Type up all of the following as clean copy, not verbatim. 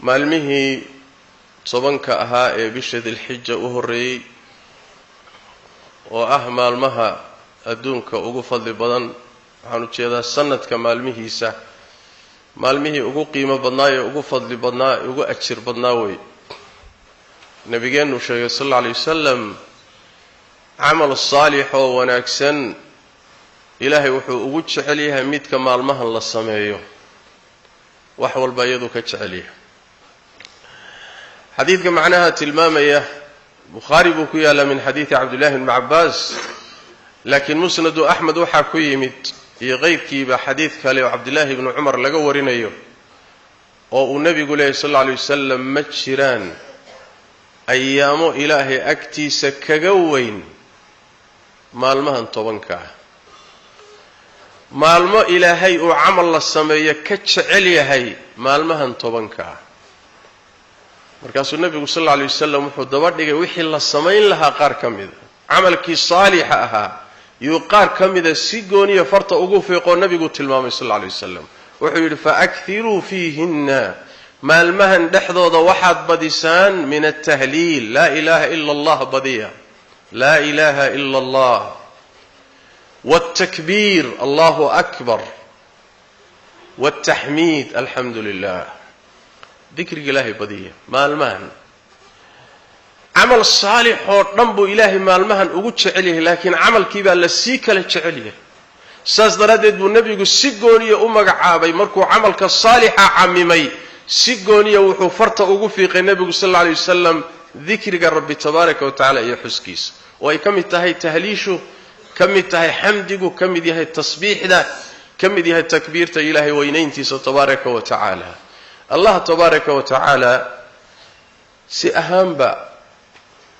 maalmihii tobanka ahaa ee bisha dilxija u horeeyay oo ah maalmaha adduunka ugu fadli badan waxaan u jeedaa sanadka maalmihiisa maalmihii ugu qiimo badnaa ee ugu fadli badnaa ee ugu ajir badnaa way nabigeenu sheegay sallallahu alayhi wasallam amal saalix oo wanaagsan ilaahay wuxuu ugu jecel yahay midka maalmahan la sameeyo wax walba iyadu ka jecel yahay xadiidka macnaha tilmaamaya bukhari buu ku yaala min xadiisi abdullah ibn abbas laakiin musnad ahmad waxa ku yimid iyo qeybkiiba xadiid kale oo abdullah ibn umar laga warinayo oo uu nabigu leeyahay sallallahu alayhi wasallam ma jiraan ayaamo ilaahay agtiisa kaga weyn maalmahan tobanka maalmo ilaahay uu amal la sameeyo ka jecel yahay maalmahan tobanka markaasuu nabigu sallallahu alayhi wasallam wuxuu daba dhigay wixii la sameyn lahaa qaar kamid amalkii saalix ahaa iyo qaar kamid si gooniya farta ugu fiiqo nabigu tilmaamay sallallahu alayhi wasallam wuxuu yiri fa akthiru fiihinna maalmahan dhexdooda waxaad badisaan min at-tahliil la ilaha illa allah badiya la ilaha illa allah والتكبير الله أكبر والتحميد الحمد لله ذكر إلهي بدية مالمهن عمل صالح ونبو إلهي مالمهن أقول شعليه لكن عمل كيبا لسيك لشعليه ساز دردد بالنبي يقول سيقوني أمك عابي مركو عمل كالصالح عميمي سيقوني وحفرت أقول في النبي صلى الله عليه وسلم ذكر رب تبارك وتعالى يحسكيس ويكم التهي تهليشه كم يتهي حمدك وكم يتهي التصبيح ده كم يتهي التكبير إلهي وينينتي تبارك وتعالى الله تبارك وتعالى سي أهم با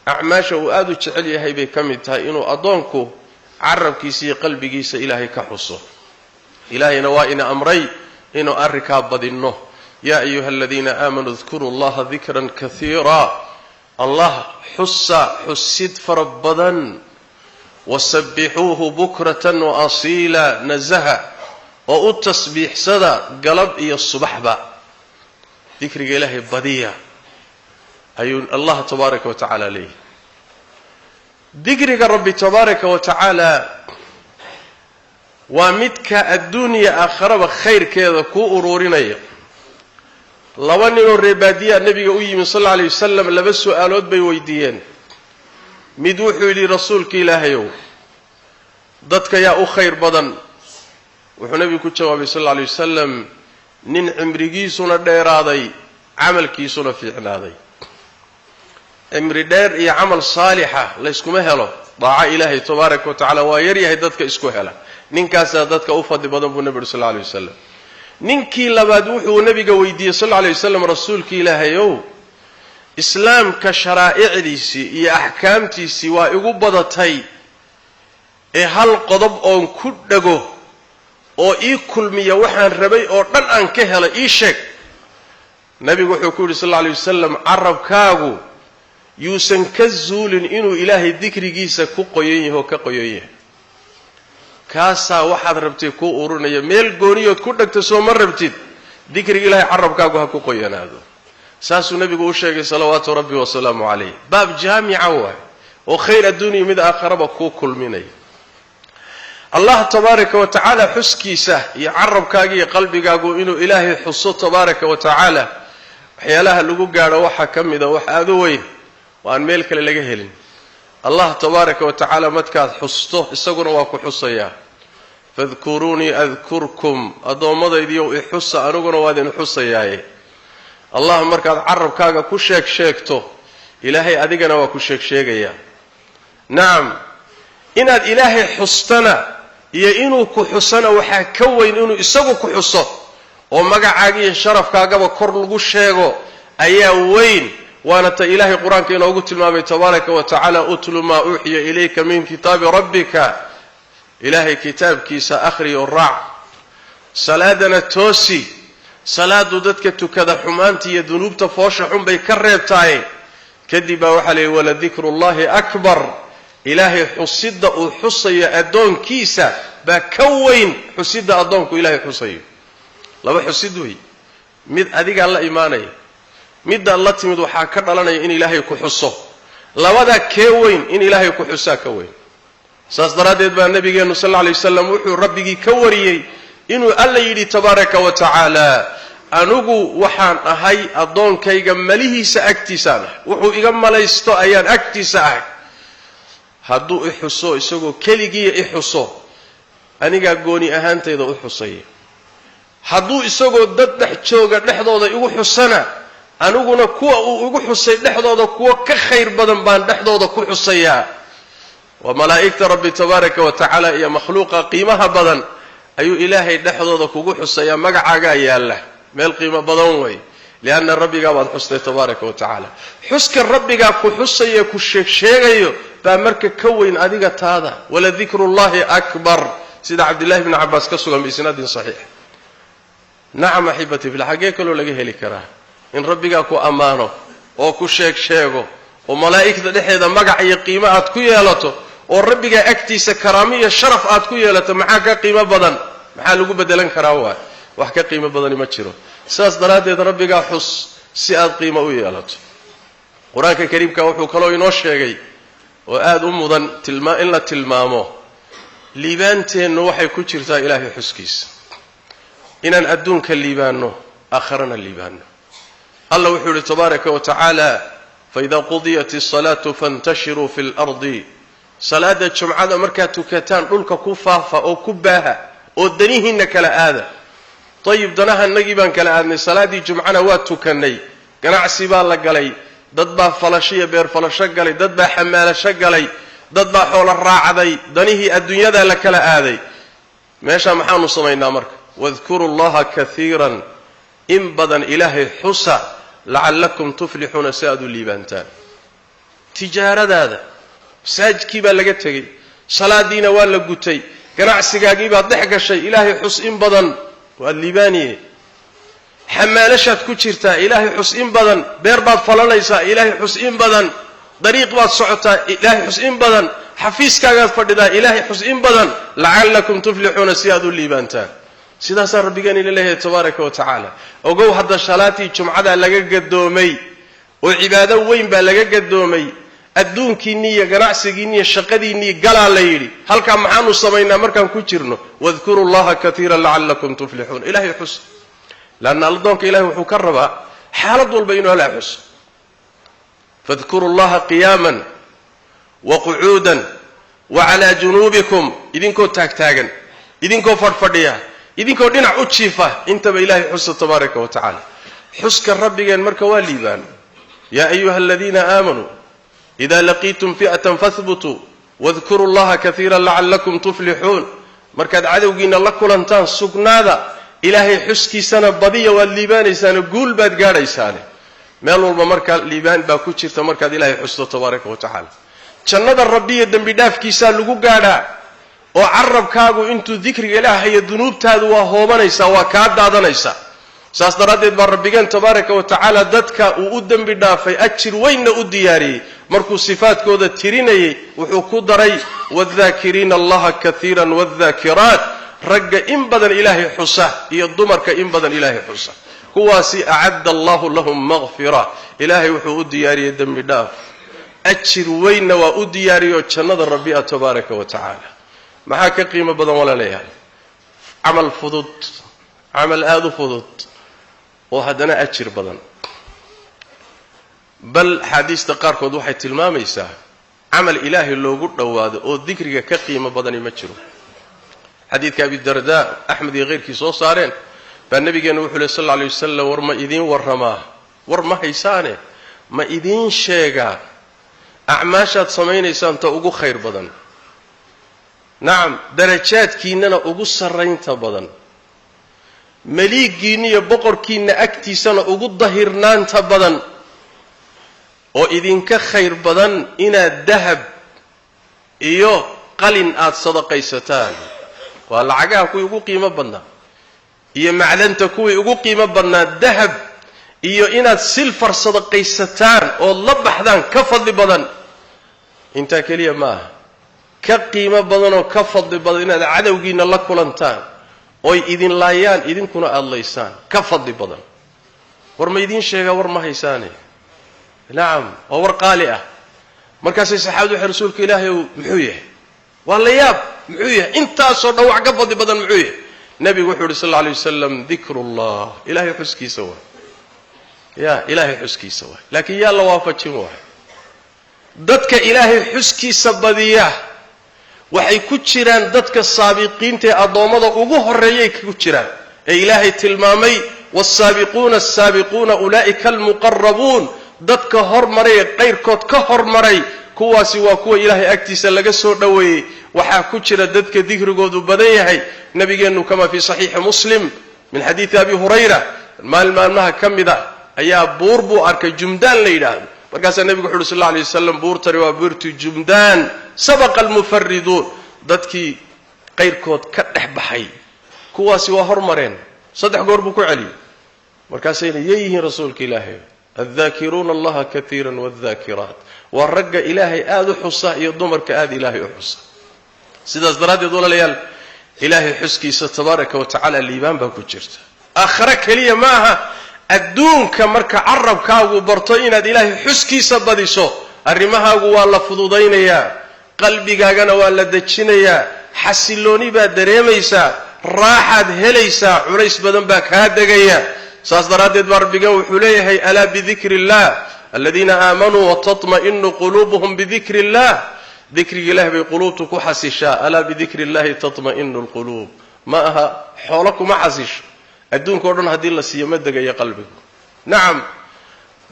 أعماشه وآدو تشعلي هاي بي كم يتهي إنو أضونكو عرب كيسي قلبي كيسي إلهي كحصه إلهي نوائنا أمري إنو أركاب بدينه يا أيها الذين آمنوا اذكروا الله ذكرا كثيرا الله حسد فربضا وسبحوه بكرة وأصيلا نزها وأتصبيح صدى قلب إيا الصبح با ذكر إلهي بديع أي الله تبارك وتعالى ليه ذكر رب تبارك وتعالى ومدك الدنيا آخر وخير كذا كو أرورينيا لواني الربادية النبي من صلى الله عليه وسلم لبسوا آلود بيويديين mid wuxuu yiri rasuulka ilaahayow dadka yaa u khayr badan wuxuu nabigu ku jawaabay sallallahu alayhi wasallam nin cimrigiisuna dheeraaday amalkiisuna fiicnaaday cimri dheer iyo amal saalixa la isku helo daaca ilaahay tabaaraka wa taala waa yar yahay dadka isku hela ninkaas dadka u fadli badan buu nabiga sallallahu alayhi wasallam ninkii labaad wuxuu nabiga weydiiyay sallallahu alayhi wasallam rasuulka ilaahayow islaamka sharaa'icdiisi iyo ahkaamtiisi waa igu badatay ee hal qodob oo ku dhago oo ii kulmiya waxaan rabay oo dhan aan ka helay ii sheeg nabigu wuxuu ku yiri sallallahu alayhi wasallam arabkaagu yuusan ka zuulin inuu ilaahay dhikrigiisa ku qoyan yahay oo ka qoyan yahay kaasa waxaad rabtay ku urunaya meel gooniyood ku dhagto soo ma rabtid dhikriga ilaahay arabkaagu ha ku qoyanaado ساسو نبي وشيغي صلوات ربي وسلامه عليه باب جامع وخير الدنيا من آخرة كل مني الله تبارك وتعالى حسكيسه يعرب كاغي قلبي كاغو إنه إلهي حصو تبارك وتعالى حيالها اللقو قاعدة وحا كمدا وحا أذوين وأن ميلك للقهلين الله تبارك وتعالى متكاث حصته استقر واكو حصيا فاذكروني أذكركم أدو مضى يديو إحصى أنقر وادين حصياي الله مركز عرب كاغا كو شيكتو إلهي أدقنا وكو شيكيا نعم إن الإلهي حصتنا يا إنو كو حصنا وحا كوين إنو إساقو كو حصه ومقعاقي شرف كاغا وكور لغو شيغو أيا وين وانا إلهي قرآن كينا وقلت المامي تبارك وتعالى أتل ما أوحي إليك من كتاب ربك إلهي كتاب كيسا أخري الرع صلادنا توسي صلاة ددك تكذا حمانتي ذنوب تفوشحون بيكررتاي كذب وحلي ولا ذكر الله أكبر إلهي حصد وحصي أدون كيسا بكوين حصد أدونك إلهي حصي لو حصدوه مد أديك الله إيماني midda la timid waxaa ka dhalanaya in ilaahay ku xuso labada kee weyn in ilaahay ku xusaa ka weyn saas daradeed baa nabigeenu sallallahu alayhi wasallam wuxuu rabbigii ka wariyay inuu alla yidhi tabaaraka wa tacaala anugu waxaan ahay adoonkayga malihiisa agtiisaan wuxuu iga malaysto ayaan agtiisa ahay hadduu i xuso isagoo keligii i xuso anigaa gooni ahaantayda u xusay hadduu isagoo dad dhex jooga dhexdooda igu xusana aniguna kuwa uu igu xusay dhexdooda kuwa ka khayr badan baan dhexdooda ku xusayaa wa malaa'ikta rabbi tabaaraka wa tacaala iyo makhluuqa qiimaha badan ayuu ilaahay dhexdooda kugu xusayaa magacaaga yaalla meel qiimo badan way lianna rabbiga baad xustay tabaaraka wa tacaala xuska rabbiga ku xusaya ku sheegayo baa marka ka weyn adiga taada wala dhikrullahi akbar sida abdullah ibn abbas ka sugan isnaadin sahih na'am ahibati fil haqiiqa loo laga heli karaa in rabbiga ku amaano oo ku sheego oo malaa'ikada dhexeeda magac iyo qiimo aad ku yeelato oo rabbiga agtiisa karaamo iyo sharaf aad ku yeelato maxaa ka qiimo badan maxaa lagu bedelan karaa wax ka qiimo badan ma jiro saas daraadeed rabbiga xus si aad qiimo u yeelato quraanka kariimka wuxuu kaloo inoo sheegay oo aad u mudan in la tilmaamo liibaanteenu waxay ku jirtaa ilaahay xuskiisa inaan adduunka liibaano aakhirana liibaano الله وحده تبارك وتعالى فإذا قضيت الصلاة فانتشروا في الأرض صلاة الجمعة مركات كتان قلك كفافة أو كباها أو دنيهن كالآذى طيب دناها النجيبا كالآذى صلاة الجمعة واتكني قناع سبال لقلي ضدبا فلاشية بير فلاشة قلي ضدبا حمالة شقلي ضدبا حول الراعدي دنيه الدنيا ذا لكالآذى ماشا محانو صمينا مرك واذكروا الله كثيرا إن بدن إلهي حسا لعلكم تفلحون سادوا الليبانتان تجارة هذا ساجكي باللقتك صلاة دينا واللقوتي قناع سقاقي بالضحك الشيء إلهي حس إن بدن والليبانية حمالشات كتشرتا إلهي حس إن بدن بيرباد فلانيسا إلهي حس إن بدن طريق باد صعتا إلهي حس إن بدن حفيز كاقات فردا إلهي حس إن بدن لعلكم تفلحون سادوا الليبانتان sidaas rabbigan ilaahay tabaaraka wa tacaala ogow hadda salaati jumcada laga gadoomay oo cibaado weyn baa laga gadoomay adduunkiina iyo ganacsigiina iyo shaqadiina galaa la yiri halka maxaanu sameeynaa markaan ku jirno wadhkurullaha katiira la'allakum tuflihun ilaahay xus laana aldoonka ilaahay wuxuu ka rabaa xaalad walba inuu la xus fadhkurullaha qiyaman wa qu'udan wa ala junubikum idinko taagtaagan idinko fadhiya idinkoo dhinac u jiifa intaba ilaahay xusa tabaaraka wa tacaala xuska rabbigeen marka waa liibaan yaa ayuha alladina aamanu idha laqitum fi'atan fathbutu wadhkuru allaha katiiran la'allakum tuflihun markaad cadawgiina la kulantaan sugnaada ilaahay xuskiisana badiya waa liibaanaysaan guul baad gaadhaysaan meel walba marka liibaan baa ku jirta markaad ilaahay xusto tabaaraka wa tacaala jannada rabbiga dambi dhaafkiisa lagu gaadhaa oo carabkaagu intuu dhikriga ilaahay iyo dunuubtaadu waa hoobanaysa waa ka daadanaysa saas daradeed baa rabbigan tabaaraka wa tacaala dadka uu u dambi dhaafay ajir weyn u diyaariyay markuu sifaadkooda tirinayay wuxuu ku daray wadhaakiriina allaha katiiran wadhaakirat ragga in badan ilaahay xusa iyo dumarka in badan ilaahay xusa kuwaasi a'adda allahu lahum maghfira ilaahay wuxuu u diyaariyay dambi dhaaf ajir weyn waa u diyaariyo jannada rabbiga tabaaraka wa tacaala maxaa ka qiimo badan wala leeyahay amal fudud amal aad fudud oo hadana ajir badan bal xadiista qaarkood waxay tilmaamaysaa amal ilaahi loogu dhawaado oo dhikriga ka qiimo badan ma jiro xadiidka abi darda ahmed iyo qeyrkii soo saareen baa nabigeena wuxuu leeyahay sallallahu alayhi wasallam war ma idin warrama war ma haysaane ma idin sheega a'maashaad sameeynaysan ta ugu khayr badan نعم درجات كيننا ugu saraynta badan maliigiina iyo boqorkiina agtiisana ugu dahirnaanta badan oo idinka khayr badan ina dahab iyo qalin aad sadaqaysataan waa lacagaha ku ugu qiimo badnaa iyo macdanta ku ugu qiimo badnaa dahab iyo inaad silfar sadaqaysataan oo la baxdaan ka fadli badan inta kaliya ma ka qiimo badan oo ka fadli badan inaad cadawgiina la kulantaan oo idin laayaan idinkuna aad leysaan ka fadli badan war ma idiin sheegaa war ma haysaane nacam waa war qaali ah markaasay saxaabadu waxay rasuulka ilaahay muxuu yahay waa la yaab muxuu yahay intaasoo dhan wax ka fadli badan muxuu yahay nabigu wuxuu yidhi sal alla alay wasalam dikrullah ilaahay xuskiisa waa ya ilaahay xuskiisa waa laakiin yaa la waafajin waay dadka ilaahay xuskiisa badiya waxay ku jiraan dadka saabiqiinta ee addoommada ugu horreeyay ku jiraan ee ilaahay tilmaamay والسابقون السابقون أولئك المقربون dadka hormaray qayrkood ka hormaray kuwaasi waa kuwa ilaahay agtiisa laga soo dhaweeyay waxa ku jira dadka dikrigoodu badan yahay nabigeenu kama fi sahih muslim min hadith abi hurayra maalmaha kamida ayaa buur buu arkay jumdaan la yiraahdo markaas nabigu wuxuu sallallahu alayhi wasallam buurtari waa buurtu jumdaan sabaqa almufarridun dadkii qayrkood ka dhaxbaxay kuwaasi waa hormareen saddex goor buu ku celiyay markaas ay yeeyihiin rasuulka ilaahay الذاكرون الله كثيرا والذاكرات والرجا إلهي آد حصة يضمرك آد إلهي حصة سيداس دراد يقول ليال إلهي حسكي ستبارك وتعالى الليبان باكوشرت آخرك لي معها الدون كمرك عرب كاغو برطين آد إلهي حسكي سباديسو الرماها والله فضودين يا قلبي قاقنا والله دجين يا حسلوني با دريميسا راحد هليسا عريس بدن باك هادقيا ساس درادد بربيغا وحليه ألا بذكر الله الذين آمنوا وتطمئن قلوبهم بذكر الله ذكر الله بقلوبك حسشا ألا بذكر الله تطمئن القلوب ماها حولكم حسش الدون كورن هدي الله سيمدق يا قلبك نعم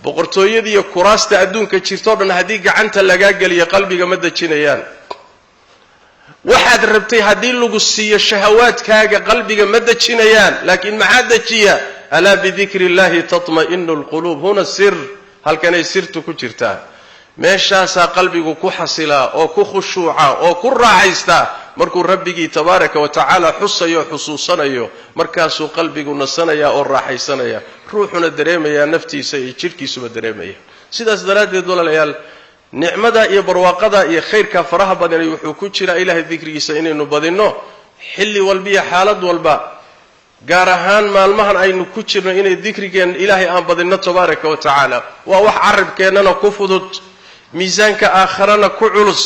بقرطوية دي كراست الدون كتشيرتورن هديك عنت لقاقل يا قلبك مدى جنيان واحد ربتي هدي لقصية الشهوات كاقا قلبك مدى جنيان لكن ما حد جيا ألا بذكر الله تطمئن القلوب هنا السر هل كان يسرت كجرتا ماشاسا قلبك كحصلا أو كخشوعا أو كراعيستا مركو ربك تبارك وتعالى حصيا حصوصنا مركاسو قلبك نصنيا أو راحيسنا روحنا دريمة يا نفتي سيشركي سوى دريمة سيداس دراد يدول ليال نعمدا يا برواقدا يا خير كفرها بدن يوحو كجرا إله الذكر يسينينو بدنو حلي والبيا حالد والبا gaar ahaan maalmahan aynu ku jirno inay dikrigeen ilaahay aan badino tabaaraka wa taala waa wax arabkeenana ku fudud miisaanka aakhirana ku culus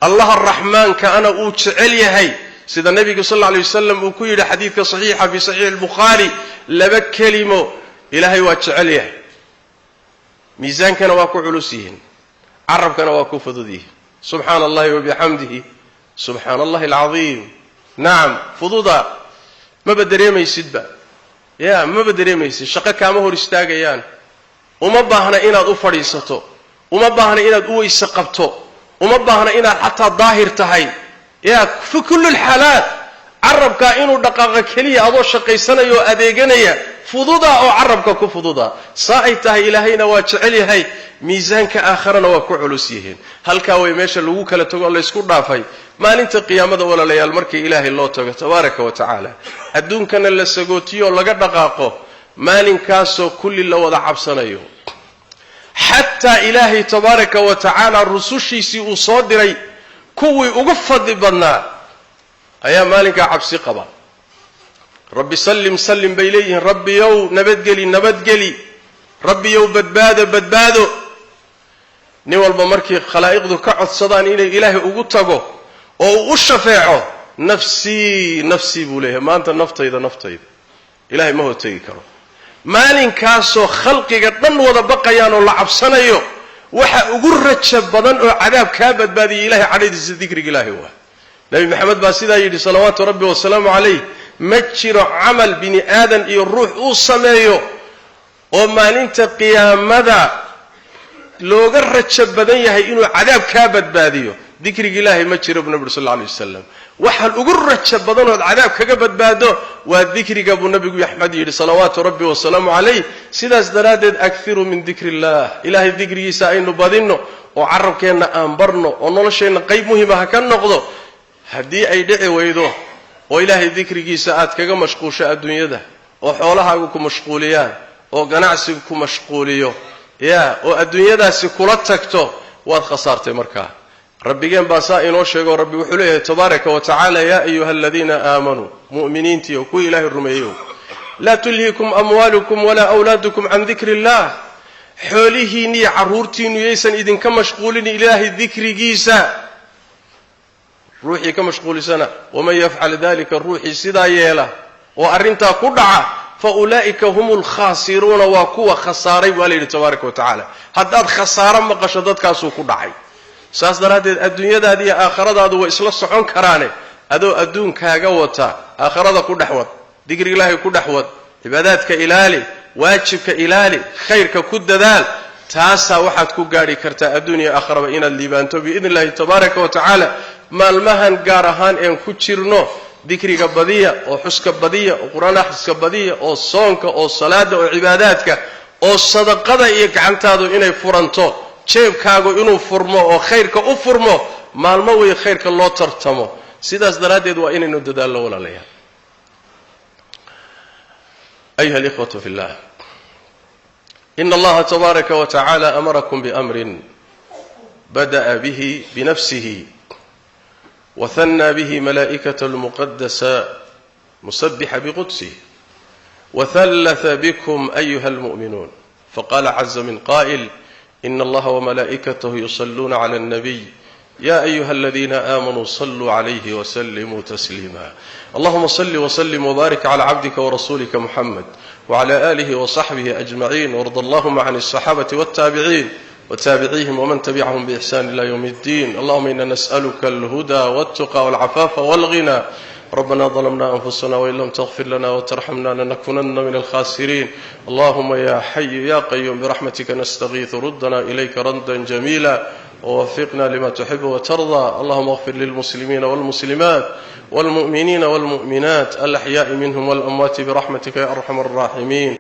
allah arrahmaanka ana uu jecel yahay sida nabiga sallallahu alayhi wasallam uu ku yiri xadiidka saxiixa fi sahih al-bukhari laba kelimo ilaahay waa jecel yahay miisaankana waa ku culus yihiin arabkana waa ku fudud yihiin subhanallahi wa bihamdihi subhanallahi al-azim naam fududa ما بدريمي سيدبا يا ما بدريمي سيد شقا كاما هور استاغيان وما باهنا inaad u fadhiisato وما باهنا inaad u weysa qabto وما باهنا inaad حتى ظاهر tahay يا في كل الحالات عربك inuu dhaqaaqa kaliya adoo shaqeysanayo adeeganaya fududa oo carabka ku fududa saay tahay ilaahayna waa jecel yahay miisaanka aakhirana waa ku culus yihiin halka way meesha lagu kala tago la isku dhaafay maalinta qiyaamada walaalayaal markii ilaahay loo tago tabaaraka wa taala adduunkana la sagootiyo laga dhaqaaqo maalinkaasoo kulli la wada cabsanayo hatta ilaahay tabaaraka wa taala rusushiisi uu soo diray kuwii ugu fadli badnaa ayaa maalinka cabsi qaba rabbi sallim baylayhi rabbi yow nabadgeli rabbi yow badbaado nin walba markii khalaa'iqdu ka codsadaan inay ilaahay ugu tago oo u shafeeco nafsi buu leeyahay maanta naftayda ilaahay ma hootegi karo maalinkaasoo khalqiga dhan wada baqayaan oo la cabsanayo waxa ugu raja badan oo cadaab ka badbaadiyay ilaahay cadaydiisa dikriga ilaahay waa nabi maxamed baa sidaa yidhi salawaatu rabbi wa salaamu calayh ma jiro camal bini aadan iyo ruux uu sameeyo oo maalinta qiyaamada looga raja badan yahay inuu cadaab ka badbaadiyo dikriga ilaahay ma jiro nabi sallallahu alayhi wasallam waxa ugu raja badan oo cadaab kaga badbaado waa dikriga buu nabigu yaxmad yiri salawaatu rabbi wa salaamu alayhi sidaas daraadeed akthiru min dikrillah ilaahay dikrigiisa aynu badino oo carabkeena aan barno oo nolosheena qayb muhiim ah ka noqdo hadii ay dhici weydo oo ilaahay dikrigiisa aad kaga mashquusho adduunyada oo xoolahaagu ku mashquuliyaan oo ganacsigu ku mashquuliyo oo adduunyadaasi kula tagto waad khasaartay markaa rabbigeen baa saa inoo sheego rabbi wuxuu leeyahay tabaaraka wa tacaala yaa ayuha alladina aamanu mu'miniintii oo ku ilaahay rumeeyo laa tulhikum amwaalukum walaa awlaadukum can dikri illah xoolihiinni iyo carruurtiinnu yaysan idinka mashquulin ilaahay dikrigiisa. ruuxii ka mashquulisana waman yafcal dalika ruuxii sidaa yeela oo arrintaa ku dhaca fa ulaa'ika hum lkhaasiruuna waa kuwa khasaaray baa la yidhi tabaaraka wa tacaala. haddaad khasaaro maqasho dadkaasuu ku dhacay. saas daraaddeed adduunyadaadi iyo aakhiradaadu way isla socon karaane adoo adduunkaaga wata aakhirada ku dhex wad, dikri ilaahay ku dhex wad, cibaadaadka ilaali, waajibka ilaali, khayrka ku dadaal. taasaa waxaad ku gaadhi kartaa adduun iyo aakhiraba inaad liibaanto biidni illahi tabaaraka wa tacaala. maalmahan gaar ahaan een ku jirno dikriga badiya oo xuska badiya oo qur-aan akhriska badiya oo soonka oo salaada oo cibaadaadka oo sadaqada iyo gacantaadu inay furanto, jeebkaagu inuu furmo oo khayrka u furmo. maalmo way khayrka loo tartamo. sidaas daraaddeed waa inaynu dadaallo walaalayaal. ayuha alikhwatu fi llah, ina allaha tabaaraka wa tacaala amarakum biamrin bada'a bihi binafsihi وثنى به ملائكة المقدسة مسبحة بقدسه وثلث بكم أيها المؤمنون فقال عز من قائل إن الله وملائكته يصلون على النبي يا أيها الذين آمنوا صلوا عليه وسلموا تسليما. اللهم صل وسلم وبارك على عبدك ورسولك محمد وعلى آله وصحبه أجمعين، وارض اللهم عن الصحابة والتابعين وتابعيهم ومن تبعهم بإحسان إلى يوم الدين. اللهم إنا نسألك الهدى والتقى والعفاف والغنى. ربنا ظلمنا أنفسنا وإن لم تغفر لنا وترحمنا لنكونن من الخاسرين. اللهم يا حي يا قيوم برحمتك نستغيث، ردنا إليك ردا جميلا ووفقنا لما تحب وترضى. اللهم اغفر للمسلمين والمسلمات والمؤمنين والمؤمنات الأحياء منهم والأموات برحمتك يا أرحم الراحمين.